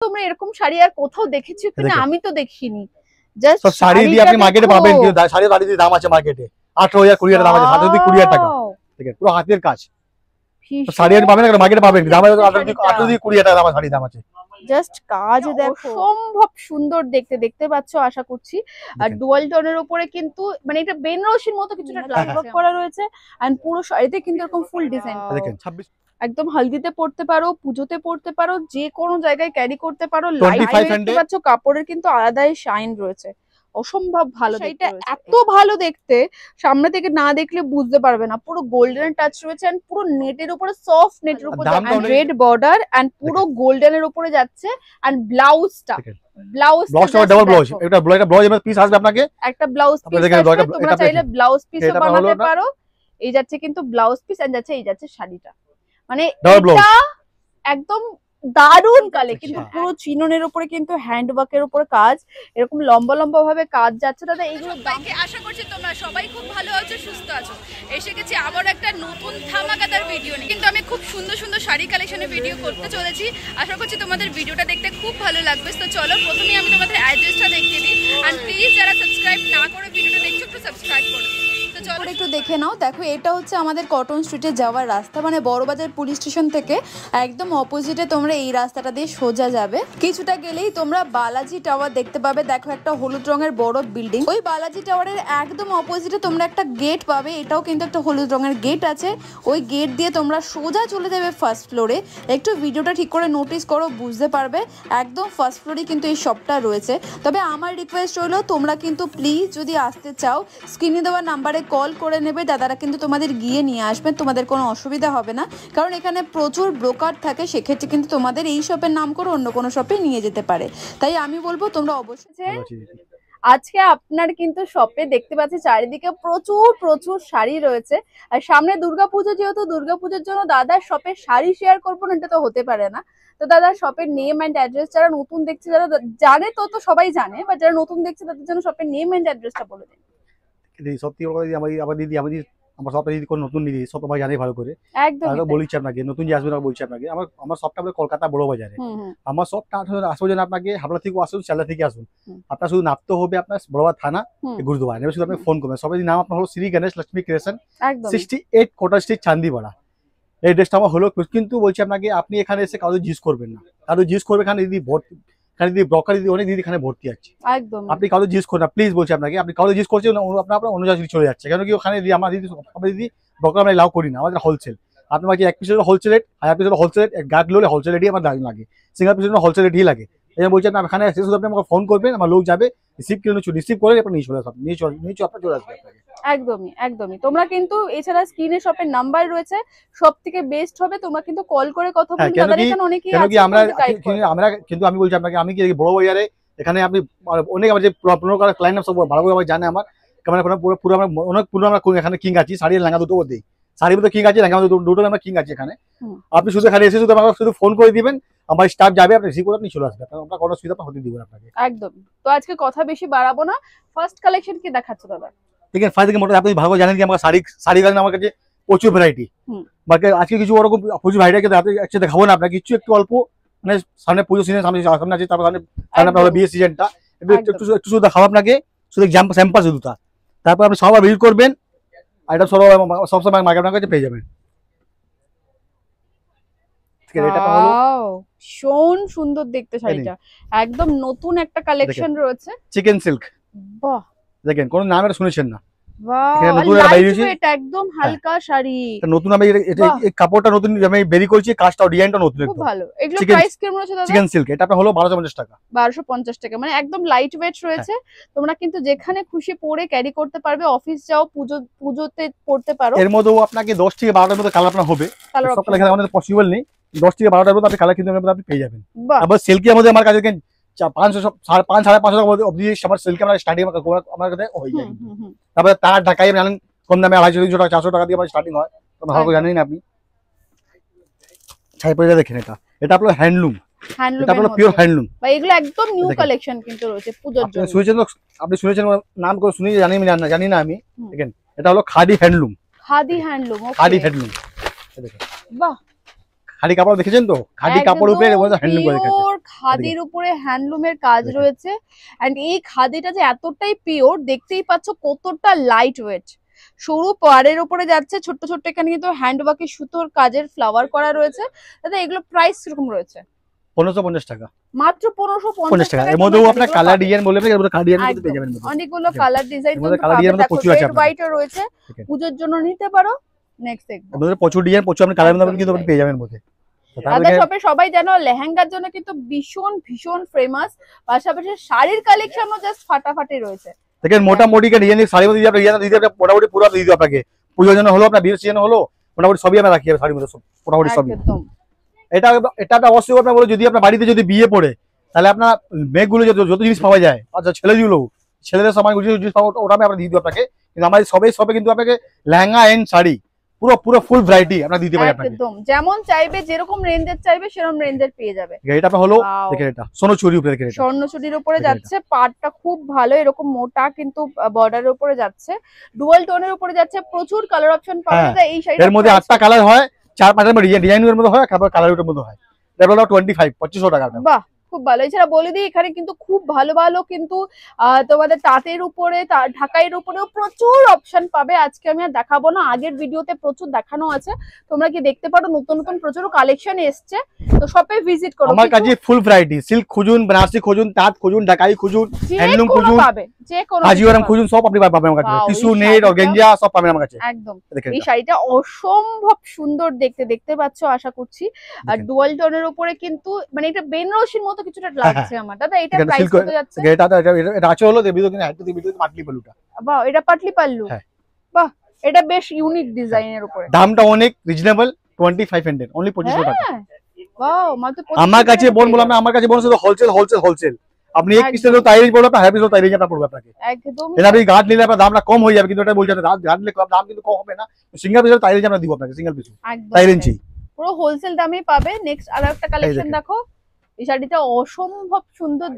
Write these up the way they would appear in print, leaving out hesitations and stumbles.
তোমরা এরকম শাড়ি আর কোথাও দেখেছো কিনা আমি তো দেখিনি। জাস্ট সব শাড়ি দিয়ে আপনি মার্কেটে পাবেন, কিন্তু শাড়ি দিয়ে দাম আছে মার্কেটে 18,000 20,000 দাম আছে, 20,000 টাকা। দেখেন পুরো হাতের কাজ। শাড়ি আর পাবেন না মার্কেটে পাবেন, দাম 18,000 টাকা দাম আছে, শাড়ি দাম আছে। জাস্ট কাজ দেখো সম্ভব সুন্দর দেখতে, দেখতে পাচ্ছ আশা করছি। আর ডুয়াল টোনের উপরে কিন্তু মানে এটা বেনারসির মতো কিছুটা গ্লাস ওয়ার্ক করা রয়েছে, এন্ড পুরো শাড়িতে কিন্তু এরকম ফুল ডিজাইন। দেখেন 26 একদম হলদিতে পড়তে পারো, পুজোতে পড়তে পারো, যে কোনো জায়গায় ক্যারি করতে পারো। লাইট দেখতে পাচ্ছ, কাপড়ের কিন্তু আলাদাই শাইন রয়েছে, অসম্ভব ভালো। এটা এত ভালো দেখতে, সামনে থেকে না দেখলে বুঝতে পারবে না। পুরো গোল্ডেন টাচ রয়েছে এন্ড পুরো নেটের উপরে, সফট নেটের উপরে রেড বর্ডার এন্ড পুরো গোল্ডেনের উপরে যাচ্ছে। এন্ড ব্লাউজটা ডাবল ব্লাউজ, এটা ব্লাউজ পিস আসবে আপনাকে, একটা ব্লাউজ পিস আসবে। তোমরা চাইলে ব্লাউজ পিসও বানাতে পারো। এই যাচ্ছে কিন্তু ব্লাউজ পিস এন্ড যাচ্ছে এই যাচ্ছে শাড়িটা, মানে এটা একদম দারুণ কালে। কিন্তু পুরো চিননের উপরে কিন্তু হ্যান্ড ওয়ার্কের উপরে কাজ, এরকম লম্বা লম্বা ভাবে কাজ যাচ্ছে। দাদা এইগুলো দামকে আশা করছি তোমরা সবাই খুব ভালো আছো, সুস্থ আছো। এসে গেছি আবার একটা নতুন ধামাকাদার ভিডিও নিয়ে। কিন্তু আমি খুব সুন্দর সুন্দর শাড়ি কালেকশনের ভিডিও করতে চলেছি, আশা করছি তোমাদের ভিডিওটা দেখতে খুব ভালো লাগবে। তো চলো প্রথমেই আমি তোমাদের অ্যাড্রেসটা দেখিয়ে দিই, আর প্লিজ যারা সাবস্ক্রাইব না করে ভিডিওটা দেখছো একটু সাবস্ক্রাইব করো। একটু দেখে নাও। দেখো এটা হচ্ছে আমাদের কটন স্ট্রিটে যাওয়ার রাস্তা, মানে বড়বাজার পুলিশ স্টেশন থেকে একদম অপোজিটে তোমরা এই রাস্তাটা দিয়ে সোজা যাবে। কিছুটা গেলেই তোমরা বালাজি টাওয়ার দেখতে পাবে। দেখো একটা হলুদ রঙের বড় বিল্ডিং, ওই বালাজি টাওয়ারের একদম অপোজিটে তোমরা একটা গেট পাবে, এটাও কিন্তু একটা হলুদ রঙের গেট আছে। ওই গেট দিয়ে তোমরা সোজা চলে যাবে ফার্স্ট ফ্লোরে। একটু ভিডিওটা ঠিক করে নোটিস করো, বুঝতে পারবে একদম ফার্স্ট ফ্লোরে কিন্তু এই শপটা রয়েছে। তবে আমার রিকোয়েস্ট হলো তোমরা কিন্তু প্লিজ যদি আসতে চাও স্ক্রিনে দেওয়া নাম্বারে কল করে নেবে, দাদারা কিন্তু তোমাদের গিয়ে নিয়ে আসবেন, তোমাদের কোনো অসুবিধা হবে না। কারণ এখানে প্রচুর ব্রোকার থাকে, সেক্ষেত্রে কিন্তু তোমাদের এই শপের নাম করে অন্য কোনো শপে নিয়ে যেতে পারে। তাই আমি বলবো তোমরা অবশ্যই। আজকে আপনার কিন্তু শপে দেখতে পাচ্ছি চারিদিকে প্রচুর প্রচুর শাড়ি রয়েছে, আর সামনে দুর্গাপুজো, যেহেতু দুর্গাপুজোর জন্য দাদার শপের শাড়ি শেয়ার করবো না এটা তো হতে পারে না। তো দাদার শপের নেম অ্যান্ড অ্যাড্রেস, যারা নতুন দেখছে, যারা জানে তো সবাই জানে, বা যারা নতুন দেখছে তাদের জন্য শপের নেম অ্যান্ড অ্যাড্রেসটা বলে দিন। সত্যি আমার সবটা যদি কোনো নতুন দিদি সব জানি ভালো করে, একদম বলছি আপনাকে, নতুন যে আসবেন বলছি আপনাকে, আমার সবটা কলকাতা বড় বাজারে। আমার সবটা আসবে যেন আপনাকে হাবড়া থেকে আসুন, শিয়ালদা থেকে আসুন, আপনার শুধু নামতে হবে আপনার বড়বাজার থানা গুরুদুয়ারা, এবার শুধু আপনি ফোন করবেন। সবাই নাম আপনার হলো শ্রী গণেশ লক্ষ্মী ক্রিয়েশন, 68 কোটার স্ট্রিট, চান্দিপাড়া। এই ড্রেসটা আমার হলো। কিন্তু বলছি আপনাকে, আপনি এখানে এসে কারো জিজ্ঞেস করবেন না, কারো জিজ্ঞেস করবে এখানে দিদি ভর্তি, এখানে দিদি ব্রকার দিদি অনেক দিদি এখানে ভর্তি আছে, একদম আপনি কারো জিজ্ঞেস করুন না প্লিজ। বলছি আপনাকে, আপনি কারো জিজ্ঞেস করছেন আপনার অন্য জায়গায় চলে যাচ্ছে, কেন কি ওখানে দিদি আমার দিদি ব্রকার আমরা লাভ করি না, আমাদের হোলসেল। আপনার এক পিস হোলসেল রেট, হাজার পিস হোলসেল রেট, গাছ লোলে হোলসেল রেটই আমার দাম লাগে, সিঙ্গেল পিস হোলসেল রেটই লাগে। এই বলছি আপনি এখানে এসে শুধু আপনি আমাকে ফোন করবেন, আমার লোক যাবে রিসিভ করে আপনি নিয়ে চলে আসবেন, নিয়ে আপনার চলে আসবে আপনাকে। একদমই একদমই। তোমরা কিন্তু এছাড়া স্ক্রিনে শপের নাম্বার রয়েছে, সব থেকে বেস্ট হবে তোমরা কিন্তু কল করে কথা বলুন। দাদার এখানে অনেকেই আছে, আমরা কিন্তু আমি বলছি আপনাকে, আমি কি বড় বাজারে এখানে আপনি অনেক আমার যে পুরো ক্লায়েন্ট সব ভালো করে জানে, আমার পুরো আমরা অনেক পুরো আমরা এখানে কিং আছি, শাড়ি লেহেঙ্গা দুটো দিই, শাড়ির মধ্যে কিং আছে, লেহেঙ্গা দুটো আমরা কিং আছি এখানে। আপনি শুধু এখানে এসে শুধু আমাকে শুধু ফোন করে দিবেন, আমার স্টাফ যাবে, আপনি রিসিভ করে আপনি চলে আসবেন, আমরা কোনো অসুবিধা হতে দিব আপনাকে। একদম। তো আজকে কথা বেশি বাড়াবো না, ফার্স্ট কালেকশন কি দেখাচ্ছ দাদা? ঠিক আছে, ফার্স্ট থেকে মোটামুটি আপনি ভালো জানেন কি আমার শাড়ি গান আমার কাছে প্রচুর ভ্যারাইটি, বাকি আজকে কিছু ওরকম প্রচুর ভ্যারাইটি একসাথে দেখাবো না আপনাকে, কিছু একটু অল্প, মানে সামনে পুজো সিজন সামনে আছে, তারপর সামনে বিয়ের সিজনটা একটু শুধু দেখাবো আপনাকে, শুধু স্যাম্পল শুধুটা, তারপর আপনি সবাই ভিজিট করবেন, আর এটা সবসময় মার্কেটের কাছে পেয়ে যাবেন। ভীষণ সুন্দর দেখতে শাড়িটা, একদম নতুন একটা কালেকশন রয়েছে, চিকেন সিল্ক। বাহ, দেখেন কোন নাম এটা শুনেছেন না? একদম হালকা শাড়ি, নতুন আমি এই কাপড়টা নতুন আমি বেরি করছি, কাজটা ডিজাইনটা নতুন, খুব ভালো। এগুলো প্রাইস কেমন আছে দাদা? চিকেন সিল্ক এটা হলো 1250 টাকা। 1250 টাকা, মানে একদম লাইট ওয়েট রয়েছে। তোমরা কিন্তু যেখানে খুশি পরে ক্যারি করতে পারবে, অফিস যাও, পুজোতে পড়তে পারো। এর মধ্যে আপনাকে 10 থেকে 12টার মধ্যে কালার আপনার হবে, সব কালার এখানে আমাদের পসিবল নেই, 10 থেকে 12টার মধ্যে আপনি কালার কিন্তু আপনি পেয়ে যাবেন। আবার সিল্কের মধ্যে আমার কাছে 500 500 অবধি আমার সিল্কে আমরা স্টার্টিং আমার কাছে হয়ে যায়। তারপরে তার ঢাকাই জানেন কম দামে 250 টাকা 400 টাকা দিয়ে আমার স্টার্টিং হয়, ভালো করে জানেন আপনি। ছাইপড়া দেখেন, এটা আপনার হ্যান্ডলুম, এটা আপনার পিওর হ্যান্ডলুম, ভাই এগুলো একদম নিউ কালেকশন কিন্তু রয়েছে পূজোর জন্য। আপনি শুনেছেন নাম করে শুনি জানি না আমি, দেখেন এটা হলো khadi handloom, khadi handloom, khadi handloom, দেখেন বাহ খাদি কাপড় দেখেছেন তো, খাদি কাপড়ের উপরে হ্যান্ডলুম করে কাজ, খাদির উপরে হ্যান্ডলুমের কাজ রয়েছে। এন্ড এই খাদিটা যে এতটাই পিওর, দেখতেই পাচ্ছ কতটা লাইট ওয়েট। সরু পাড়ের উপরে যাচ্ছে, ছোট্ট ছোট্ট এখানে কিন্তু হ্যান্ডওয়ার্কে সুতোর কাজের ফ্লাওয়ার করা রয়েছে। দাদা এগুলো প্রাইস কিরকম রয়েছে? 1550 টাকা, মাত্র 1550 টাকা। এর মধ্যেও আপনার কালার ডিজাইন বলে কালার ডিজাইন মধ্যে পেয়ে যাবেন, অনেকগুলো কালার ডিজাইন কালার ডিজাইন মধ্যে প্রচুর আছে, হোয়াইটও রয়েছে, পূজোর জন্য নিতে পারো। নেক্সট দেখবো প্রচুর ডিজাইন, প্রচুর আপনি কালার মধ্যে কিন্তু পেয়ে যাবেন মধ্যে। দাদা শপে সবাই জানো লেহেঙ্গার জন্য কিন্তু ভীষণ ভীষণ ফেমাস, পাশাপাশি শাড়ির কালেকশনও জাস্ট ফাটাফাটি রয়েছে। দেখেন মোটামুটি ডিজাইন শাড়ির মধ্যে আপনি ডিজাইন দিতে মোটামুটি পুরো দিয়ে দিই আপনাকে, পুজোর জন্য হলো, আপনার বিয়ের সিজন হলো, মোটামুটি সবই আমরা রাখি শাড়ির মধ্যে, মোটামুটি সবই। এটা এটা অবশ্যই আপনার বলো, যদি আপনার বাড়িতে যদি বিয়ে পড়ে তাহলে আপনার মেয়েগুলো যত জিনিস পাওয়া যায়, আচ্ছা ছেলেগুলো ছেলেদের সময় জিনিস পাওয়া, ওটা আমি আপনার দিয়ে দিই আপনাকে। কিন্তু আমাদের সবে কিন্তু আপনাকে লেহেঙ্গা এন্ড শাড়ি পুরো পুরো ফুল ভ্যারাইটি আমরা দিতে পারি আপনাকে, একদম যেমন চাইবে, যেরকম রেঞ্জের চাইবে সেরকম রেঞ্জের পেয়ে যাবে। এটা আপনার হলো দেখেন, এটা সোনাচুরির উপরে, দেখেন স্বর্ণচুরির উপরে যাচ্ছে, পাড়টা খুব ভালো, এরকম মোটা কিন্তু বর্ডারের উপরে যাচ্ছে, ডুয়াল টোনের উপরে যাচ্ছে, প্রচুর কালার অপশন পাওয়া যায় এই শাড়িটার। এর মধ্যে 8টা কালার হয়, 4-5টা ডিজাইনের মধ্যে হয়, তারপর কালারের মধ্যে হয়। এটা হলো 2500 টাকা। বাহ খুব ভালো। এছাড়া বলে দিই এখানে কিন্তু খুব ভালো ভালো কিন্তু তোমাদের তাঁতের উপরে, ঢাকাইয়ের উপরেও প্রচুর অপশন পাবে। আজকে আমি আর দেখাবো না, আগের ভিডিওতে প্রচুর দেখানো আছে, তোমরা কি দেখতে পারো, নতুন নতুন প্রচুর কালেকশন এসছে, তো শপে ভিজিট করো। আমার কাছে ফুল ভ্যারাইটি, সিল্ক খুঁজুন, বেনারসি খুঁজুন, তাঁত খুঁজুন, ঢাকাই খুঁজুন, হ্যান্ডলুম খুঁজুন, পাবে যে কোনো কাজিওরাম খুঁজুন, সব আপনি পাবেন আমার কাছে, টিস্যু নেট অর্গানজা সব পাবেন আমার কাছে। একদম এই শাড়িটা অসম্ভব সুন্দর দেখতে পাচ্ছ আশা করছি। আর ডুয়াল টোনের উপরে কিন্তু মানে এটা বেনারসির মতো কিছুটা লাগছে আমার। দাদা এটা প্রাইস কত যাচ্ছে? এটা আছে হলো দেবিতো কিনা একটু দেবিতো পাটলি পাল্লুটা। বাহ এটা পাটলি পাল্লু, বাহ এটা বেশ ইউনিক ডিজাইনের উপরে। দামটা অনেক রিজনেবল, 2500 অনলি 2500 টাকা। ওয়াও মাত্র 2500। আমার কাছে বললাম না, আমার কাছে শুধু হোলসেল। আপনি এক পিস নিলে তাই রেঞ্জ বলবো, আপনার হাফ পিস তাই রেঞ্জ আপনার পড়বে আপনাকে একদম। এটা আপনি গার্ড নিলে আপনার দামটা কম হয়ে যাবে, কিন্তু এটা বলছেন গার্ড নিলে দাম কিন্তু কম হবে না, সিঙ্গেল পিস তাই রেঞ্জ আমরা দিব আপনাকে, সিঙ্গেল পিস তাই রেঞ্জই পুরো হোলসেল দামেই পাবে। নেক্সট আরেকটা কালেকশন দেখো, এই শাড়িটা অসম্ভব সুন্দর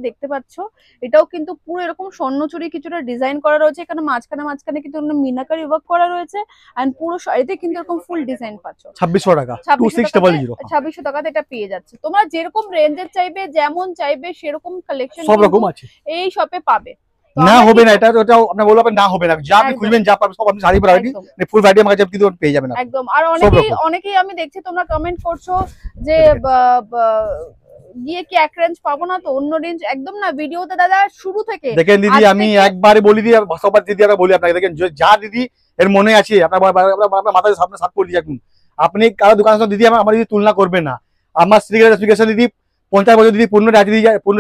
দেখতে পাচ্ছ। এটাও কিন্তু পুরো এরকম স্বর্ণচুরি কিছুটা ডিজাইন করা রয়েছে, এখানে মাঝখানে কিন্তু মিনাকারি ওয়ার্ক করা রয়েছে, এন্ড পুরো শাড়িতে কিন্তু এরকম ফুল ডিজাইন পাচ্ছ। 2600 টাকা, 2600 টাকাতে এটা পেয়ে যাচ্ছে। তোমরা যেরকম রেঞ্জের চাইবে, যেমন চাইবে সেরকম কালেকশন সব রকম আছে এই শপে পাবে। না হবে না এটা, ওটাও আপনি বলবেন না হবে না, যা আপনি খুঁজবেন যা পাবেন সব আপনি শাড়ি ভ্যারাইটি ফুল ভ্যারাইটি আমার কাছে কিন্তু পেয়ে যাবেন একদম। আর অনেকেই আমি দেখছি তোমরা কমেন্ট করছো যে গিয়ে কি এক রেঞ্জ পাবো না, তো অন্য রেঞ্জ একদম না, ভিডিওতে দাদা শুরু থেকে দেখেন দিদি, আমি একবারে বলি দিই, সবার দিদি আমরা বলি আপনাকে, দেখেন যা দিদি এর মনে আছে আপনার মাথায় সামনে সাত করে দিয়ে রাখুন। আপনি কারো দোকানের সাথে দিদি আমার দিদি তুলনা করবেন না। আমার স্ত্রীকে দিদি 50 বছর দিদি পূর্ণ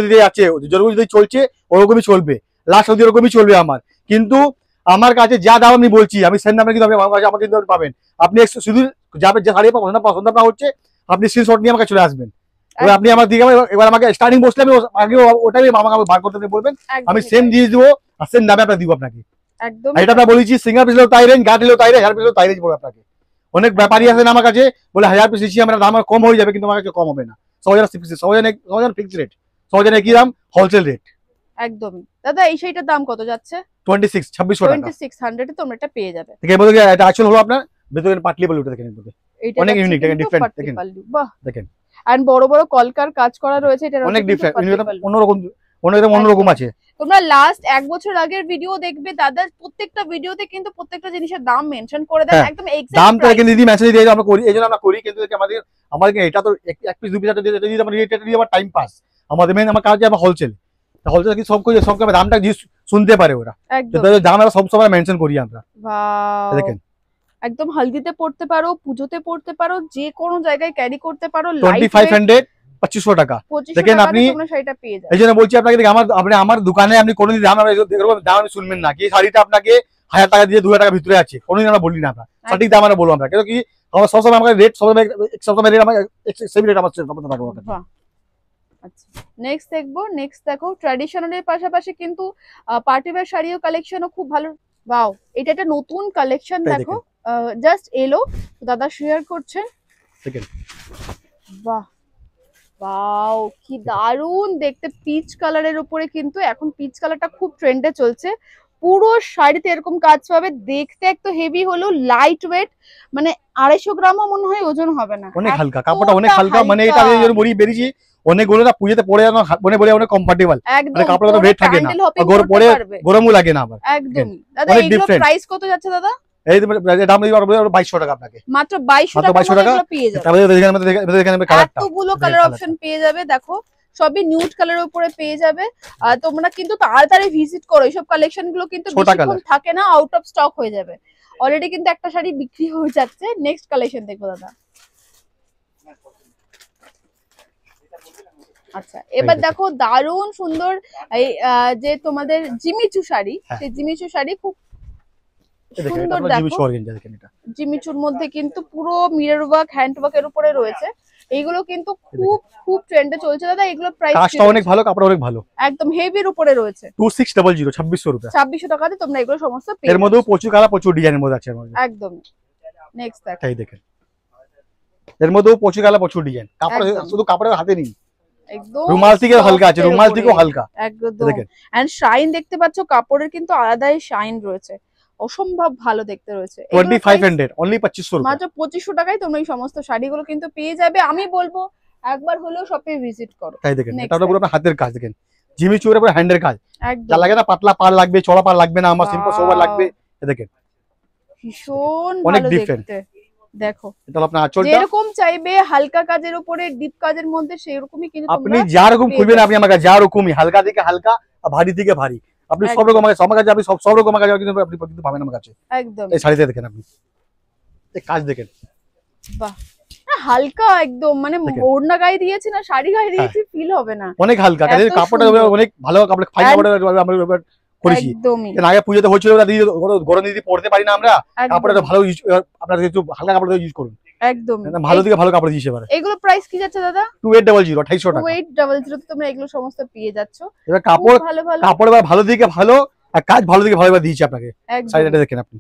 দিদি আছে, যেরকম যদি চলছে ওরকমই চলবে, লাস্ট অবধি ওরকমই চলবে আমার। কিন্তু আমার কাছে যা দাম আমি বলছি, আমি সেম দামে কিন্তু আমার কাছে কিন্তু পাবেন। আপনি শুধু যাবে যে শাড়ি পছন্দ আপনার হচ্ছে, আপনি স্ক্রিনশট নিয়ে আমাকে চলে আসবেন। আপনি আমার দিকে এবার আমাকে স্টার্টিং বসলে আমি আগে ওটাই আমাকে বার করতে বলবেন, আমি সেম দিয়ে দিব আর সেম দামে আপনাকে দিব আপনাকে একদম। এটা আমরা বলেছি সিঙ্গেল পিস তাই রেঞ্জ, গার্ড নিলেও তাই রেঞ্জ, হাজার পিস তাই রেঞ্জ পড়বে আপনাকে। অনেক ব্যাপারী আছেন আমার কাছে বলে 1000 পিস দিচ্ছি আমরা, দাম কম হয়ে যাবে, কিন্তু আমার কাছে কম হবে না। 100 ফিক্স রেট, 100 একই দাম, হোলসেল রেট একদম। দাদা এই শাড়িটার দাম কত যাচ্ছে? 2600 টাকা, 2600 এ তোমরা এটা পেয়ে যাবে। ঠিক আছে, বলতে এটা আসল হলো আপনার ভেতরে পাটলি পাল্লুটা দেখেন, অনেক ইউনিক, দেখেন ডিফারেন্ট, দেখেন বাহ দেখেন, আর বড় বড় কলকার কাজ করা রয়েছে, এটা অনেক ডিফারেন্ট, অন্যরকম আছে। তোমরা লাস্ট 1 বছর আগের ভিডিও দেখবে, দাদা প্রত্যেকটা ভিডিওতে কিন্তু প্রত্যেকটা জিনিসের দাম মেনশন করে দেন, একদম এক্সাক্ট দামটা কিন্তু দিদি মেসেজ দিয়ে আমরা করি, এইজন্য আমরা করি। কিন্তু আমাদের এটা তো এক পিস 2 পিস দিদি আমরা এটা দিয়ে আমার টাইম পাস, আমাদের মেন আমার কাজ আমরা হোলসেল কি সব দামটা শুনতে পারে ওরা, দাম আমরা সব সময় মেনশন করি আমরা। দেখেন একদম হলদিতে পড়তে পারো, পুজোতে পড়তে পারো, যে কোনো জায়গায় ক্যারি করতে পারো। 2500 টাকা দেখেন আপনি, এই জন্য বলছি আপনাকে, আমার দোকানে আপনি কোনোদিন দাম আপনি শুনবেন না, কি শাড়িটা আপনাকে 1000 টাকা দিয়ে 2000 টাকা ভিতরে আছে, কোনোদিন আমরা বলি না, আমরা সঠিক দাম আমরা বলবো আমরা, কেন কি আমার সবসময় আমাকে রেট সবসময় রেট আমার সেম রেট আমার থাকবো। আচ্ছা নেক্সট দেখো ট্র্যাডিশনালের পাশাপাশি কিন্তু পার্টি ওয়্যার শাড়িও কালেকশনও খুব ভালো। ওয়াও এটা একটা নতুন কালেকশন দেখো, জাস্ট এলো, দাদা শেয়ার করছেন, দেখেন বাহ ওয়াও কি দারুন দেখতে, পিচ কালারের উপরে, কিন্তু এখন পিচ কালারটা খুব ট্রেন্ডে চলছে, পুরো শাড়িতে এরকম কাজ পাবে, দেখতে একটু হেভি হলো, লাইট ওয়েট, মানে 250 গ্রামও মনে হয় ওজন হবে না, অনেক হালকা কাপড়টা, অনেক হালকা, মানে এটা আমি যখন বড়ি বেরিয়েছি অনেকগুলো না পুজোতে পরে যেন মনে বলে অনেক কমফর্টেবল, একদম কাপড়টা তো ওয়েট থাকে না, গরম পরে গরমও লাগে না আবার একদম। দাদা এগুলো প্রাইস কত যাচ্ছে দাদা? এই দাম দিই 2200 টাকা আপনাকে, মাত্র 2200 টাকা পেয়ে যাবে। তারপরে এখানে কালারটা এতগুলো কালার অপশন পেয়ে যাবে, দেখো সবই নিউড কালারের উপরে পেয়ে যাবে। তোমরা কিন্তু তাড়াতাড়ি ভিজিট করো, এইসব কালেকশন গুলো কিন্তু বেশিক্ষণ থাকে না, আউট অফ স্টক হয়ে যাবে। অলরেডি কিন্তু একটা শাড়ি বিক্রি হয়ে যাচ্ছে। নেক্সট কালেকশন দেখো দাদা। আচ্ছা এবার দেখো দারুণ সুন্দর এই যে তোমাদের জিমিচু শাড়ি, সেই জিমিচু শাড়ি খুব সুন্দর, দেখো জিমিচুর মধ্যে কিন্তু পুরো মিরর ওয়ার্ক, হ্যান্ড ওয়ার্কের উপরে রয়েছে। এইগুলো কিন্তু খুব খুব ট্রেন্ডে চলছে দাদা। এগুলো প্রাইস কাজটা অনেক ভালো, কাপড় অনেক ভালো, একদম হেভির উপরে রয়েছে। 2600 2600 টাকা, 2600 টাকাতে তোমরা এগুলো সমস্ত পেয়ে এর মধ্যে প্রচুর কালার, প্রচুর ডিজাইনের মধ্যে আছে এর মধ্যে একদম। নেক্সট দেখো, এই দেখেন এর মধ্যে প্রচুর কালার, প্রচুর ডিজাইন, কাপড় শুধু কাপড়ের হাতে নেই, একদম রুমাল থেকে হালকা আছে, রুমাল থেকেও হালকা একদম। দেখেন এন্ড শাইন দেখতে পাচ্ছ, কাপড়ের কিন্তু আলাদাই শাইন রয়েছে, অসম্ভব ভালো দেখতে রয়েছে। 2500 অনলি 2500 মাত্র 2500 টাকায় তোমরা এই সমস্ত শাড়িগুলো কিন্তু পেয়ে যাবে। আমি বলবো একবার হলেও শপে ভিজিট করো। তাই দেখেন এটা পুরো আপনার হাতের কাজ, দেখেন জিমিচুর পুরো হ্যান্ডের কাজ, যা লাগে না পাতলা পার লাগবে, চড়া পার লাগবে না, আমার সিম্পল সোবার লাগবে। দেখেন ভীষণ ভালো দেখতে, দেখো এটা আপনার আঁচলটা যেরকম চাইবে হালকা কাজের উপরে ডিপ কাজের মধ্যে সেরকমই কিন্তু আপনি যা রকম খুঁজবেন, আপনি আমার কাছে যা রকমই, হালকা থেকে হালকা আর ভারী থেকে ভারী, আপনি সব রকম আমার কাছে, আপনি সব রকম আমার কাছে কিন্তু আপনি পাবেন আমার কাছে একদম। এই শাড়িতে দেখেন আপনি এই কাজ দেখেন, বাহ হালকা একদম, মানে ওড়না গায়ে দিয়েছি না শাড়ি গায়ে দিয়েছি ফিল হবে না, অনেক হালকা, কাজের কাপড়টা অনেক ভালো, কাপড় ফাইন কাপড় আমরা করেছি। এর আগে পুজোতে হচ্ছিল দিদি, গরম দিদি পড়তে পারি না আমরা, কাপড়টা ভালো আপনারা একটু হালকা কাপড় ইউজ করুন, একদম ভালো দিকে ভালো কাপড় দিয়েছে। এবারে এগুলো প্রাইস কি যাচ্ছে দাদা? 2800 2800 টাকা, 2800 তে তোমরা এগুলো সমস্ত পেয়ে যাচ্ছ। এবার কাপড় কাপড় ভালো দিকে ভালো আর কাজ ভালো দিকে ভালো দিয়েছি আপনাকে। শাড়িটা দেখেন আপনি,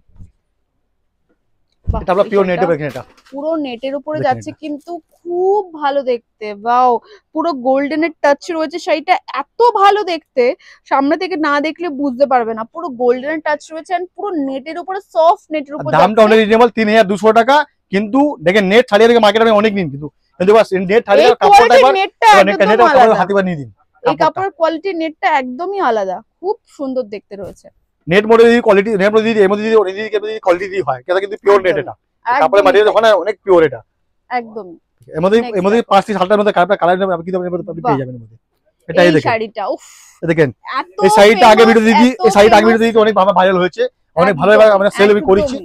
এটা আমরা পিওর নেটের, দেখেন এটা পুরো নেটের উপরে যাচ্ছে কিন্তু খুব ভালো দেখতে। ওয়াও পুরো গোল্ডেনের টাচ রয়েছে, শাড়িটা এত ভালো দেখতে, সামনে থেকে না দেখলে বুঝতে পারবে না। পুরো গোল্ডেনের টাচ রয়েছে আর পুরো নেটের উপরে, সফট নেটের উপরে। দামটা অনেক রিজনেবল, 3200 টাকা। কিন্তু দেখেন নেট শাড়ি থেকে মার্কেটে অনেক নিন, কিন্তু নেট শাড়ি কাপড়টা এবার নেটটা হাতে বানিয়ে দিন। এই কাপড়ের কোয়ালিটি নেটটা একদমই আলাদা, খুব সুন্দর দেখতে রয়েছে। নেট মডেল যদি কোয়ালিটি, নেট মডেল যদি এমন যদি কোয়ালিটি দিয়ে হয়, এটা কিন্তু পিওর নেট, এটা কাপড়ের ম্যাটেরিয়াল হয় না, অনেক পিওর এটা একদম। এমনি 5টি শাড়ির মধ্যে কালার আপনি কিন্তু আপনি পেয়ে যাবেন এর মধ্যে। এটাই দেখেন শাড়িটা, উফ দেখেন এই শাড়িটা আগে ভিডিও দিদি, এই শাড়িটা আগে ভিডিও দিদি অনেক ভাইরাল হয়েছে, অনেক ভালো আমরা সেল আমি করেছি।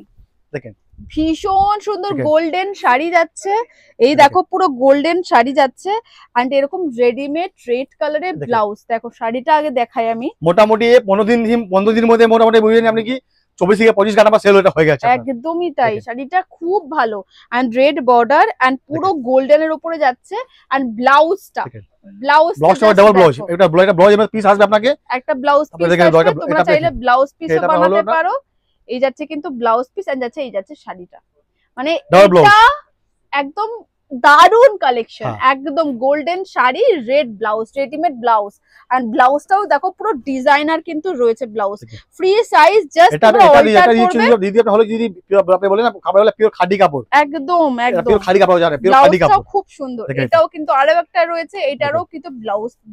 দেখেন ভীষণ সুন্দর গোল্ডেন শাড়ি যাচ্ছে, এই দেখো পুরো গোল্ডেন শাড়ি যাচ্ছে এন্ড এরকম রেডিমেড রেড কালারের ব্লাউজ। দেখো শাড়িটা আগে দেখাই আমি, মোটামুটি 15 দিনের মধ্যে মোটামুটি বুঝলেন আপনি কি 24 থেকে 25 ঘন্টা সেল এটা হয়ে গেছে। একদমই তাই, শাড়িটা খুব ভালো এন্ড রেড বর্ডার এন্ড পুরো গোল্ডেনের উপরে যাচ্ছে এন্ড ব্লাউজটা ডাবল ব্লাউজ, এটা ব্লাউজ পিস আসবে আপনাকে, একটা ব্লাউজ পিস আসবে, তোমরা চাইলে ব্লাউজ পিসও বানাতে পারো। এই যাচ্ছে কিন্তু ব্লাউজ পিস এন্ড যাচ্ছে এই যাচ্ছে শাড়িটা, মানে এটা একদম দারুন কালেকশন, একদম golden sari, red blouse, readymade blouse and ব্লাউজটাও দেখো পুরো ডিজাইনার কিন্তু রয়েছে ব্লাউজ, ফ্রি সাইজ, জাস্ট এটা দিদি আপনি হলো যদি আপনি বলেন না কাপড় হলো পিওর খাদি কাপড়, একদম একদম পিওর খাদি কাপড় জানেন, পিওর খাদি কাপড় খুব সুন্দর। এটাও কিন্তু আরো একটা রয়েছে, এটারও কিন্তু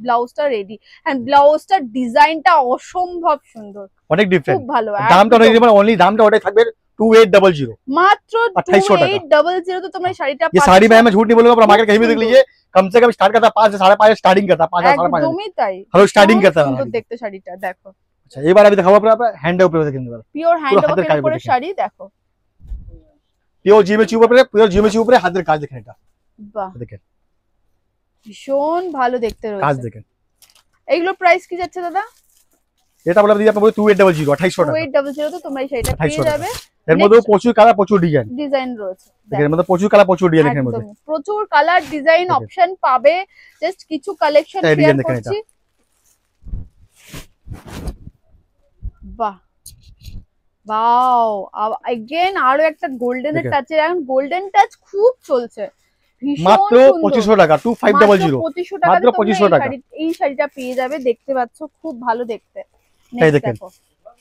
ব্লাউজটা রেডি এন্ড ব্লাউজটার ডিজাইনটা অসম্ভব সুন্দর, অনেক ডিফারেন্ট, খুব ভালো। দামটা অনলি দামটা ওটাই থাকবে 2800 मात्र 2800 तो तुम्हारी শাড়িটা ये साड़ी में मैं झूठ नहीं बोलूंगा, मार्केट कहीं भी देख लीजिए कम से कम स्टार्ट करता है 5 से 5.5 स्टार्टिंग करता है, 5 से 5.5 একদমই তাই, हेलो स्टार्टिंग करता है। तो देखते শাড়িটা দেখো। अच्छा एक बार अभी दिखाओ আপনারা হ্যান্ড উপরে দেখেন, এবার পিওর হ্যান্ড ওয়ার্কের উপরে শাড়ি দেখো, পিওর জিমিচু উপরে, পিওর জিমিচু উপরে হাতের কাজ দেখেন, এটা বাহ দেখেন ভীষণ ভালো দেখতে রয়েছে কাজ দেখেন। এইগুলো প্রাইস কি যাচ্ছে দাদা? এটা বলে দিই আপনাদের 2800 2800 টাকা, 2800 তো তোমরা এই শাড়িটা পেয়ে যাবে। এর মধ্যে প্রচুর কালার, প্রচুর ডিজাইন রয়েছে, এর মধ্যে প্রচুর কালার, প্রচুর ডিজাইন, এর মধ্যে প্রচুর কালার ডিজাইন অপশন পাবে। জাস্ট কিছু কালেকশন শেয়ার করছি, বাহ ওয়াও अगेन আরো একটা গোল্ডেনের টাচ, এখন গোল্ডেন টাচ খুব চলছে, মাত্র 2500 টাকা, 2500 মাত্র 2500 টাকা এই শাড়িটা পেয়ে যাবে। দেখতে পাচ্ছ খুব ভালো দেখতে, এই দেখেন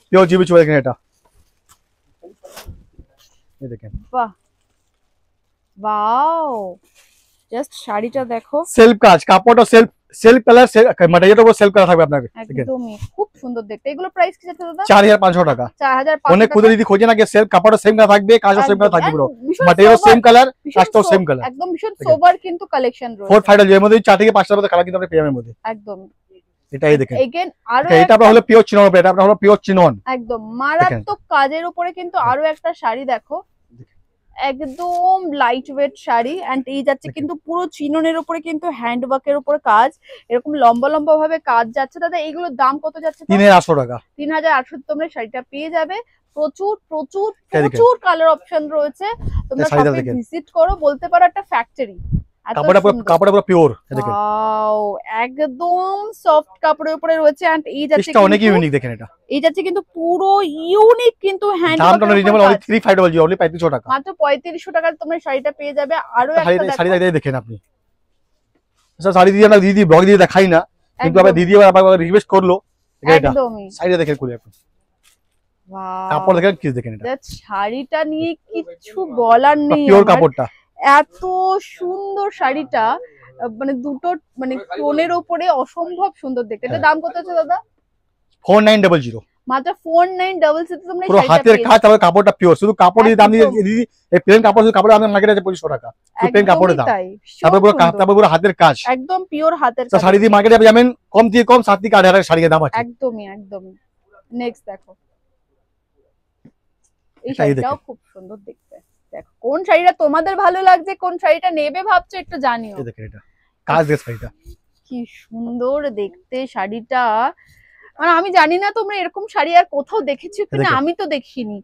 পিওর জিবি চুয়া দেখেন এটা, এই দেখেন বাহ ওয়াও, জাস্ট শাড়িটা দেখো, সেলফ কাজ, কাপড়টা সেলফ কালার, ম্যাটেরিয়ালটা পুরো সেলফ কালার থাকবে আপনার। একদমই খুব সুন্দর দেখতে। এগুলো প্রাইস কি আছে দাদা? 4500 টাকা। 4500 অনেক খুদে যদি খোঁজে না যে সেলফ কাপড়টা সেম কালার থাকবে, কাজও সেম কালার থাকবে, পুরো ম্যাটেরিয়াল সেম কালার, কাজটাও সেম কালার, একদম ভীষণ সোবার কিন্তু কালেকশন রয়েছে। 4 ফাইটাল এর মধ্যে 4 থেকে 5টার মধ্যে কালার কিন্তু আপনি পেয়ে যাবেন মধ্যে। একদম এটাই দেখেন, এগেইন আরো এটা আপনার হলো পিওর চিনন, এটা আপনার হলো পিওর চিনন, একদম মারাত্মক কাজের উপরে কিন্তু আরো একটা শাড়ি দেখো, একদম লাইট ওয়েট শাড়ি এন্ড এই যাচ্ছে কিন্তু পুরো চিননের উপরে কিন্তু হ্যান্ড ওয়ার্কের উপরে কাজ, এরকম লম্বা লম্বা ভাবে কাজ যাচ্ছে। দাদা এগুলোর দাম কত যাচ্ছে? 3800 টাকা। 3800 তোমরা শাড়িটা পেয়ে যাবে। প্রচুর প্রচুর প্রচুর কালার অপশন রয়েছে, তোমরা শপে ভিজিট করো, বলতে পারো একটা ফ্যাক্টরি। কাপড়টা পুরো পিওর, দেখেন ওয়াও একদম সফট কাপড়ের উপরে রয়েছে এন্ড এই যাচ্ছে এটা অনেক ইউনিক, দেখেন এটা এই যাচ্ছে কিন্তু পুরো ইউনিক কিন্তু হ্যান্ড দামটা রিজনেবল, অনলি 3500 অনলি 3500 টাকা, মাত্র 3500 টাকায় তোমরা শাড়িটা পেয়ে যাবে। আরো একটা শাড়িটা দেখেন আপনি, স্যার শাড়ি দিয়ে আমরা দিদি ব্লগ দিয়ে দেখাই না, কিন্তু আবার দিদি আবার রিকোয়েস্ট করলো, এটা শাড়িটা দেখেন খুলে আপনি, ওয়াও কাপড় দেখেন, কি দেখেন এটা, শাড়িটা নিয়ে কিছু বলার নেই, পিওর কাপড়টা এত সুন্দর শাড়িটা, মানে দুটো মানে টোনের উপরে অসম্ভব সুন্দর দেখতে। এটা দাম কত আছে দাদা? 4900, মাত্র 4900 তোমরা পুরো হাতের কাজ, তারপর কাপড়টা পিওর, শুধু কাপড়ের দাম দিয়ে দিদি, এই প্লেন কাপড়, শুধু কাপড়ের দাম মার্কেটে আছে 2500 টাকা, শুধু প্লেন কাপড়ের দাম, তারপর পুরো হাতের কাজ, একদম পিওর হাতের কাজ। শাড়ি দিয়ে মার্কেটে আপনি যাবেন কম থেকে কম 7 থেকে 8000 টাকা শাড়ির দাম আছে। একদমই একদমই। নেক্সট দেখো, এই শাড়িটাও খুব সুন্দর দেখতে। দেখো কোন শাড়িটা তোমাদের ভালো লাগছে, কোন শাড়িটা নেবে ভাবছো একটু জানিও। এই দেখেন এটা কাজ দিয়ে শাড়িটা কি সুন্দর দেখতে শাড়িটা, মানে আমি জানি না তোমরা এরকম শাড়ি আর কোথাও দেখেছো কিনা, আমি তো দেখিনি।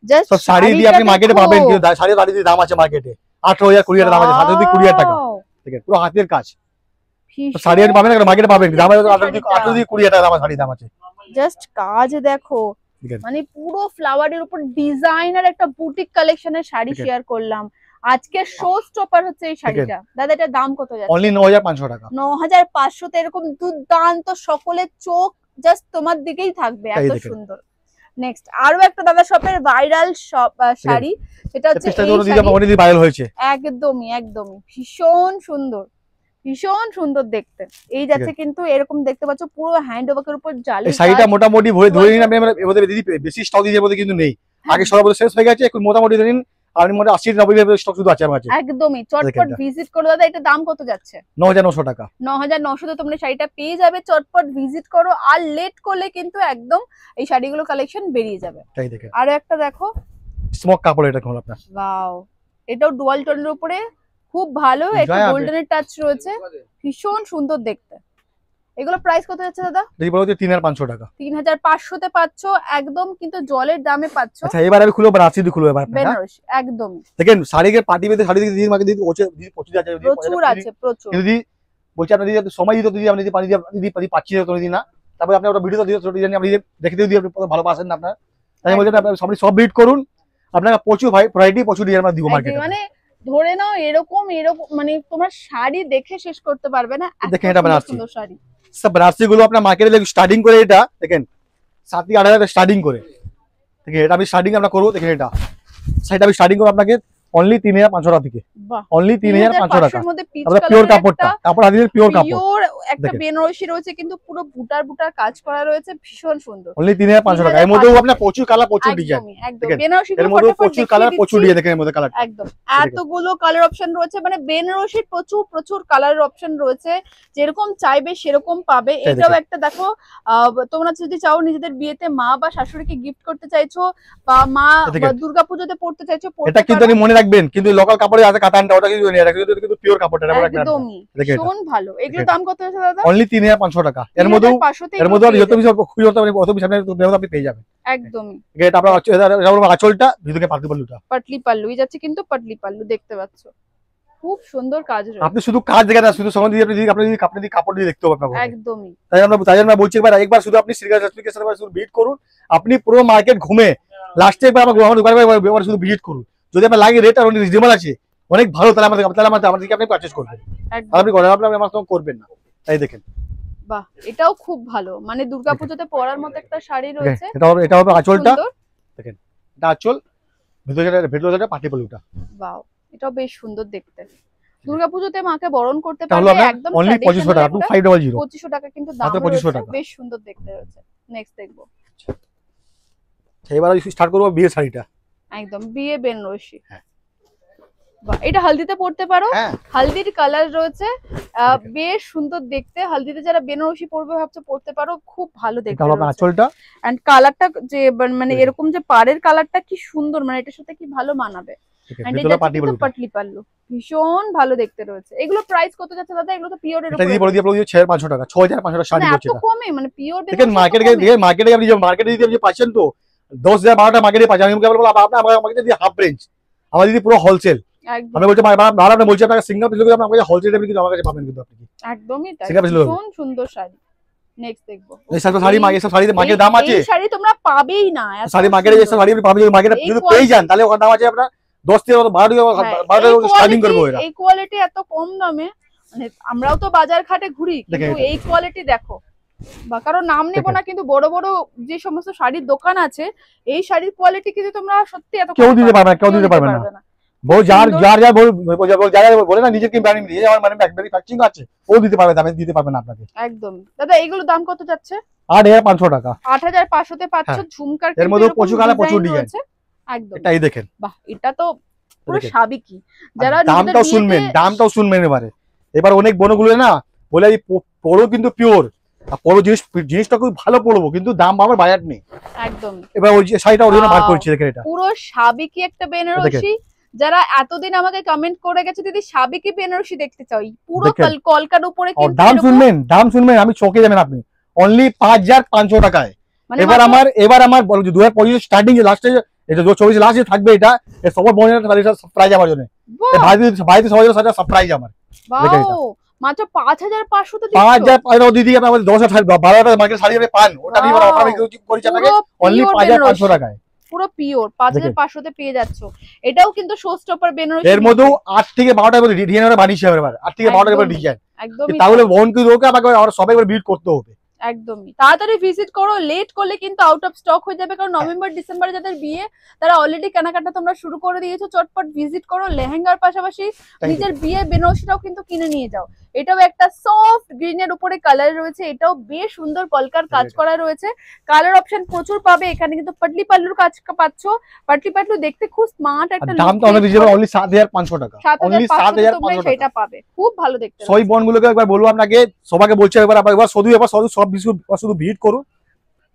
জাস্ট শাড়ি দিয়ে আপনি মার্কেটে পাবেন, কিন্তু শাড়ির দাম আছে মার্কেটে 18000 20000 দাম আছে, 720 টাকা, দেখেন পুরো হাতের কাজ, শাড়ি আপনি পাবেন না, মার্কেটে পাবেন দাম 820 টাকা দাম, শাড়ি দাম আছে। জাস্ট কাজ দেখো, মানে পুরো ফ্লাওয়ারের উপর ডিজাইনার একটা বুটিক কালেকশনের শাড়ি শেয়ার করলাম। আজকে শো স্টপার হচ্ছে এই শাড়িটা। দাদা এটার দাম কত যাচ্ছে? অনলি 9500 টাকা। 9500 তে এরকম দুর্দান্ত, সকলের চোখ জাস্ট তোমার দিকেই থাকবে, এত সুন্দর। নেক্সট আরো একটা দাদা শপের ভাইরাল শাড়ি, সেটা হচ্ছে ভাইরাল হয়েছে, একদমই একদমই ভীষণ সুন্দর, ভীষণ সুন্দর দেখতে। এই যাচ্ছে কিন্তু এরকম দেখতে পাচ্ছ পুরো হ্যান্ড ওয়ার্কের উপর জালি, এই শাড়িটা মোটামুটি ধরে নিন আপনি, এর দিদি বেশি স্টক দিয়ে মধ্যে কিন্তু নেই, আগে সব শেষ হয়ে গেছে, এখন মোটামুটি ধরে নিন আপনি মনে 80-90 স্টক শুধু আছে আমার কাছে। একদমই চটপট ভিজিট করো দাদা। এটা দাম কত যাচ্ছে? 9900 টাকা। 9900 তে তোমরা শাড়িটা পেয়ে যাবে, চটপট ভিজিট করো, আর লেট করলে কিন্তু একদম এই শাড়িগুলো কালেকশন বেরিয়ে যাবে। তাই দেখেন আরো একটা দেখো, স্মোক কাপড়, এটা কোন আপনার, ওয়াও এটাও ডুয়াল টোনের উপরে খুব ভালো, একটু গোল্ডেনের টাচ রয়েছে, ভীষণ সুন্দর দেখতে। এগুলো প্রাইস কত যাচ্ছে দাদা? এই বলতে 3500 টাকা। 3500 তে পাচ্ছ, একদম কিন্তু জলের দামে পাচ্ছ। আচ্ছা এবার আমি খুলবো, রাশি দিয়ে খুলবো এবার বেনারসি একদম। দেখেন শাড়িকে পার্টি বেঁধে শাড়ি দিয়ে দিদি মাকে দিদি প্রচুর আছে, প্রচুর আছে প্রচুর। যদি বলছি আপনি দিদি সময় দিতে দিদি, আপনি দিদি পাচ্ছি না দিদি না, তারপরে আপনি ওটা ভিডিও দিতে দিদি আপনি দেখে দিদি, আপনি ভালোবাসেন না আপনার, তাই বলছেন আপনি সব ভিজিট করুন, আপনাকে প্রচুর ভ্যারাইটি প্রচুর ডিজাইন আমরা দিব মার্কেটে। মানে ধরে নাও এরকম এরকম মানে তোমার শাড়ি দেখে শেষ করতে পারবে না, দেখেন এটা বেনারসি সুন্দর শাড়ি। সব বেনারসি গুলো আপনার মার্কেটে স্টার্টিং করে, এটা দেখেন 7 থেকে 8000 স্টার্টিং করে, ঠিক আছে, এটা আমি স্টার্টিং আমরা করবো, দেখেন এটা শাড়িটা আমি স্টার্টিং করবো আপনাকে অনলি 3500 টাকা থেকে, অনলি 3500 টাকা। আমাদের পিওর কাপড়টা, কাপড় হাতের পিওর কাপড়, পিওর একটা বেনারসি রয়েছে কিন্তু পুরো বুটার বুটার কাজ করা রয়েছে, ভীষণ সুন্দর, অনলি 3500 টাকা। এর মধ্যেও আপনার প্রচুর কালার, প্রচুর ডিজাইন, একদম বেনারসি এর মধ্যে প্রচুর কালার, প্রচুর ডিজাইন, দেখেন এর মধ্যে কালার একদম এতগুলো কালার অপশন রয়েছে, মানে বেনারসির প্রচুর প্রচুর কালারের অপশন রয়েছে, যেরকম চাইবে সেরকম পাবে। এটাও একটা দেখো, তোমরা যদি চাও নিজেদের বিয়েতে মা বা শাশুড়িকে গিফট করতে চাইছো, বা মা দুর্গাপূজাতে পড়তে চাইছো, এটা কিন্তু আপনি মনে রাখবেন, কিন্তু লোকাল কাপড়ে আছে কাতানটা, ওটা কিন্তু এটা কিন্তু পিওর কাপড়, এটা একদমই ভীষণ ভালো। এগুলো দাম কত আছে দাদা? অনলি 3500 টাকা। এর মধ্যে যত বেশি খুঁজে করতে পারেন, অত বেশি আপনি পেয়ে যাবেন, একদমই। এটা আপনার আঁচলটা ভিতরে পাতলি পাল্লুটা, পাতলি পাল্লুই যাচ্ছে কিন্তু পাতলি পাল্লু দেখতে পাচ্ছ, খুব সুন্দর কাজ রয়েছে। আপনি শুধু কাজ দেখেন না, শুধু সময় দিয়ে আপনি কাপড় দিয়ে দেখতে পাবেন একদমই। তাই আমরা বলছি একবার শুধু আপনি সিরিয়াস অ্যাপ্লিকেশন শুধু ভিজিট করুন, আপনি পুরো মার্কেট ঘুমে লাস্টে একবার আমার শুধু ভিজিট করুন, যদি আপনার লাগে রেট আর অনেক রিজনেবল আছে, অনেক ভালো, তাহলে আমাদেরকে আপনি পারচেজ করবেন, আপনি আমার সঙ্গে করবেন না, তাই দেখেন বাহ, এটাও খুব ভালো, মানে দুর্গাপূজাতে পরার মতো একটা শাড়ি রয়েছে। এটা হবে আঁচলটা, দেখেন এটা আঁচল, ভেতরে পাটি পলুটা। বাহ, এটাও বেশ সুন্দর দেখতে। দুর্গাপূজাতে মাকে বরণ করতে পারলে একদম অনলি 2500 টাকা, 2500 2500 টাকা কিন্তু দাম রয়েছে, বেশ সুন্দর দেখতে রয়েছে। নেক্সট দেখবো, এবার স্টার্ট করব বিয়ের শাড়িটা, একদম বিয়ে বেনারসি। বাহ, এটা হলদিতে পড়তে পারো, হলদির কালার রয়েছে, বেশ সুন্দর দেখতে। হলদিতে যারা বেনারসি পরবে ভাবছো পড়তে পারো, খুব ভালো দেখতে রয়েছে। আঁচলটা এন্ড কালারটা যে মানে এরকম যে পাড়ের কালারটা কি সুন্দর, মানে এটার সাথে কি ভালো মানাবে। এন্ড এটা পাটলি পাল্লু, ভীষণ ভালো দেখতে রয়েছে। এগুলো প্রাইস কত যাচ্ছে দাদা? এগুলো তো পিওর এর উপরে, এটা দিয়ে বলে দিয়ে আপনাদের 6500 টাকা, 6500 শাড়ি হচ্ছে। এত কমে, মানে পিওর দেখেন মার্কেটে আপনি যে মার্কেটে দিতে আপনি পাচ্ছেন তো 10000 12টা মার্কেটে পাচ্ছেন। আমি কেবল বলবো আপনি আমাকে দিয়ে হাফ রেঞ্জ, আমার দিদি পুরো হোলসেল। আমি বলছি ভালো, আপনি বলছি আপনাকে সিঙ্গেল পিস আপনি আমাকে হোলসেল রেটে কিন্তু আমার কাছে পাবেন কিন্তু আপনি একদমই তাই, ভীষণ সুন্দর শাড়ি। নেক্সট দেখবো, এই সব শাড়ি মার্কেট, সব শাড়িতে মার্কেট দাম আছে, এই শাড়ি তোমরা পাবেই না। শাড়ি মার্কেটে যে শাড়ি আপনি পাবেন, মার্কেটে যদি পেয়ে যান তাহলে ওখানে দাম আছে আপনার 10 থেকে 12 স্টার্টিং করব। এরা এই কোয়ালিটি এত কম দামে, মানে আমরাও তো বাজার ঘাটে ঘুরি, কিন্তু এই কোয়ালিটি দেখো। বা কারো নাম নেব না, কিন্তু বড় বড় যে সমস্ত শাড়ির দোকান আছে, এই শাড়ির কোয়ালিটি কিন্তু তোমরা সত্যি এত কেউ দিতে পারবে না, কেউ দিতে পারবে না। বউ যার বলে না নিজের কি ব্র্যান্ডিং দিয়ে আমার মানে ম্যানুফ্যাকচারিং আছে, ও দিতে পারবে, দামে দিতে পারবে না আপনাকে। একদম দাদা, এগুলো দাম কত যাচ্ছে? 8500 টাকা। 8500 তে পাচ্ছ ঝুমকার, এর মধ্যে প্রচুর কালার, প্রচুর ডিজাইন। একদম, এটাই দেখেন। বাহ, এটা তো পুরো সাবিকি। যারা দামটাও শুনবেন এবার অনেক বোনগুলো না বলে এই পরো কিন্তু পিওর, পরো জিনিসটা খুব ভালো পড়বো, কিন্তু দাম আমার বাজার নেই। একদম, এবার ওই শাড়িটা অরিজিনাল বার করছি, দেখেন এটা পুরো সাবিকি একটা বেনারসি। যারা এতদিন আমাকে কমেন্ট করে গেছে দিদি সাবিকি বেনারসি দেখতে চাই, পুরো কলকার উপরে, কিন্তু দাম শুনবেন আমি চোখে যাবেন আপনি, অনলি 5500 টাকায়। এবার আমার 2025 স্টার্টিং এ লাস্টে, এটা 24 লাস্টে থাকবে, এটা সবার বোনের সারপ্রাইজ আমার জন্য, ভাইতে সবাই সাথে সারপ্রাইজ আমার। মাত্র 5500 তো 5000 দিদি আপনাদের 10000 12টা মার্কেট শাড়ি আপনি পান, ওটা আমি অফার করেছি আপনাকে অনলি 5500 টাকায়, পুরো পিওর 5500 তে পেয়ে যাচ্ছ। এটাও কিন্তু শো স্টপার বেনারসি, এর মধ্যে 8 থেকে 12টা করে ডিজাইন বানিয়েছি এবার, 8 থেকে 12টা করে ডিজাইন। একদমই, তাহলে বোন কি রোকে আমাকে আর সবাই করে বিট করতে হবে। একদমই তাড়াতাড়ি ভিজিট করো, লেট করলে কিন্তু আউট অফ স্টক হয়ে যাবে, কারণ নভেম্বর ডিসেম্বরে যাদের বিয়ে তারা অলরেডি কেনাকাটা তোমরা শুরু করে দিয়েছো। চটপট ভিজিট করো, লেহেঙ্গার পাশাপাশি নিজের বিয়ে বেনারসিটাও কিন্তু কিনে নিয়ে যাও। এটাও একটা সফট গ্রিনের উপরে কালার রয়েছে, এটাও বেশ সুন্দর কলকার কাজ করা রয়েছে, কালার অপশন প্রচুর পাবে এখানে। কিন্তু পাটলি পাল্লুর কাজ পাচ্ছ, পাটলি পাল্লু দেখতে খুব স্মার্ট একটা, দামটা অনেক রিজনেবল, অনলি 7500 টাকা, অনলি 7500 টাকা, সেটা পাবে, খুব ভালো দেখতে। সই বনগুলোকে একবার বলবো আপনাকে, সবাইকে বলছি একবার সব শুধু ভিজিট করুন,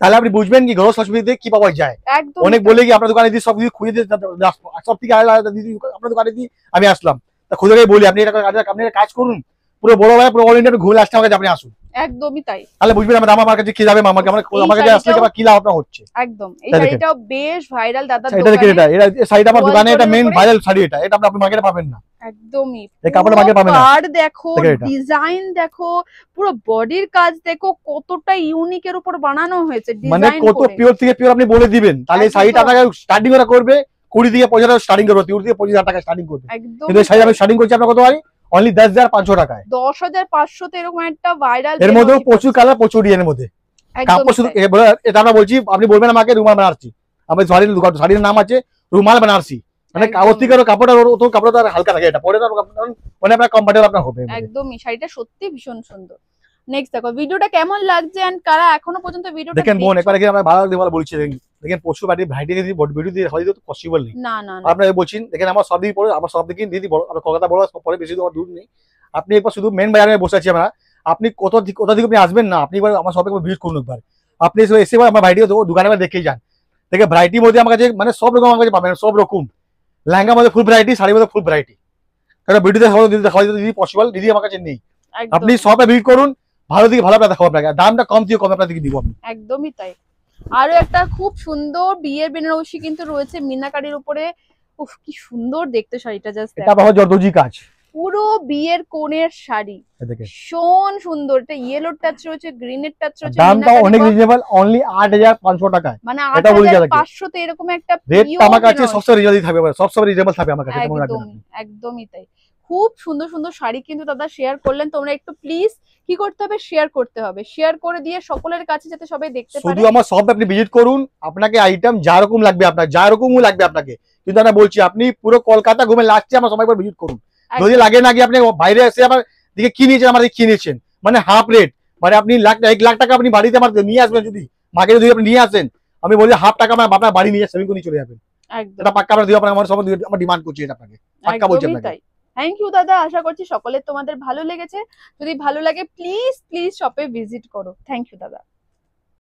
তাহলে আপনি বুঝবেন কি গ্রোস হসপিটালে কি পাওয়া যায়। অনেক বলে কি আপনার দোকানে দিয়ে সব কিছু খুঁজে দিয়ে সব থেকে দিদি আপনার দোকানে দিয়ে আমি আসলাম, তা খুঁজে বলি আপনি এটা কাজ করুন, পুরো বড় ভাই পুরো অল ইন্ডিয়া ঘুরে আসতে আমাকে আপনি আসুন, একদমই তাই, তাহলে বুঝবেন আমার কাছে কি যাবে, আমার কাছে আসলে কি লাভ আপনার হচ্ছে। একদম, এই শাড়িটাও বেশ ভাইরাল দাদা, এটা দেখেন, এটা শাড়িটা আমার দোকানে, এটা মেইন ভাইরাল শাড়ি, এটা আপনি মার্কেটে পাবেন না। একদমই, এই কাপড় মার্কেটে পাবেন না। আর দেখো ডিজাইন দেখো, পুরো বডির কাজ দেখো কতটা ইউনিক এর উপর বানানো হয়েছে, মানে কত পিওর থেকে পিওর আপনি বলে দিবেন, তাহলে শাড়িটা আপনাকে স্টার্টিং করা করবে 20 থেকে 25 স্টার্টিং করবে, 30 থেকে 25000 টাকা স্টার্টিং করবে। কিন্তু শাড়ি আমি স্টার্টিং করছি আপনার কত হয়, অনলি 10500 টাকায়। 10500 তে এরকম একটা ভাইরাল, এর মধ্যে প্রচুর কালার, প্রচুর ডিজাইনের মধ্যে কাপড়, শুধু এটা আমরা বলছি, আপনি বলবেন আমাকে রুমাল বেনারসি, আমার শাড়ির নাম আছে রুমাল বেনারসি, মানে কাপড়টা হালকা থাকে, এটা পরে মানে আপনার কমফর্টেবল আপনার হবে। একদমই, শাড়িটা সত্যি ভীষণ সুন্দর। নেক্সট দেখো ভিডিওটা কেমন লাগছে, এন্ড কারা এখনো পর্যন্ত ভিডিওটা দেখেন বোন, একবার আমরা ভালো বলছি, দেখেন প্রচুর বাড়ি ভাইটি দিদি ভিডিও দিয়ে হয়তো পসিবল নেই, না না আপনারা বলছেন। দেখেন আমার সব দিকে পড়ে, আমার সব দিকে দিদি বড়, আমরা কলকাতা বড় পরে বেশি দূর নেই, আপনি একবার শুধু মেন বাজারে বসে আছি আমরা, আপনি কোথা থেকে আপনি আসবেন না, আপনি এবার আমার সব একবার ভিজিট করুন একবার, আপনি এসে আমার ভাইটি দোকানে দেখেই যান। দেখে ভ্যারাইটির মধ্যে আমার কাছে মানে সব রকম আমার কাছে পাবেন, সব রকম লেহেঙ্গার মধ্যে ফুল ভ্যারাইটি, শাড়ির মধ্যে ফুল ভ্যারাইটি, কারণ ভিডিওতে দেখা দিদি পসিবল, দিদি আমার কাছে নেই। আপনি সবে ভিজিট করুন, ভালো দিকে ভালো দেখাবো আপনাকে, দামটা কম দিয়ে কম আপনাদেরকে দিব আমি। একদমই তাই। আরো একটা খুব সুন্দর বিয়ের বেনারসি কিন্তু রয়েছে মিনাকারির উপরে, উফ কি সুন্দর দেখতে শাড়িটা, জাস্ট এটা পাওয়া জর্দজি কাজ, পুরো বিয়ের কোণের শাড়ি, ভীষণ সুন্দর। এটা ইয়েলো টাচ রয়েছে, গ্রিনের টাচ রয়েছে, দামটা অনেক রিজনেবল, অনলি 8500 টাকায়, মানে 8500 তে এরকম একটা রেট আমার কাছে সবসময় রিজনেবল থাকবে, সবসময় রিজনেবল থাকবে আমার কাছে, একদমই তাই। খুব সুন্দর সুন্দর শাড়ি কিন্তু দাদা শেয়ার করলেন। তোমরা একটু প্লিজ কি করতে হবে, শেয়ার করতে হবে, শেয়ার করে দিয়ে সকলের কাছে যাতে সবাই দেখতে পারে। শুধু আমার শপ আপনি ভিজিট করুন, আপনাকে আইটেম যা রকম লাগবে, আপনার যা রকমও লাগবে আপনাকে, কিন্তু আমি বলছি আপনি পুরো কলকাতা ঘুরে লাস্টে আমার সবাই ভিজিট করুন। যদি লাগে না কি আপনি বাইরে এসে আমার দিকে কি নিয়েছেন, আমার দিকে কি নিয়েছেন, মানে হাফ রেট, মানে আপনি 1 লাখ টাকা আপনি বাড়িতে আমার নিয়ে আসবেন, যদি মাকে যদি আপনি নিয়ে আসেন, আমি বলি হাফ টাকা আপনার বাড়ি নিয়ে সেভিং করে চলে যাবেন। এটা পাক্কা আমরা দিও, আপনার আমার সব আমার ডিমান্ড করছি, এটা আপনাকে পাক্কা বলছি আপনাকে। থ্যাংক ইউ দাদা, আশা করছি সকলের তোমাদের ভালো লেগেছে। যদি ভালো লাগে প্লিজ প্লিজ শপে ভিজিট করো। থ্যাংক ইউ দাদা।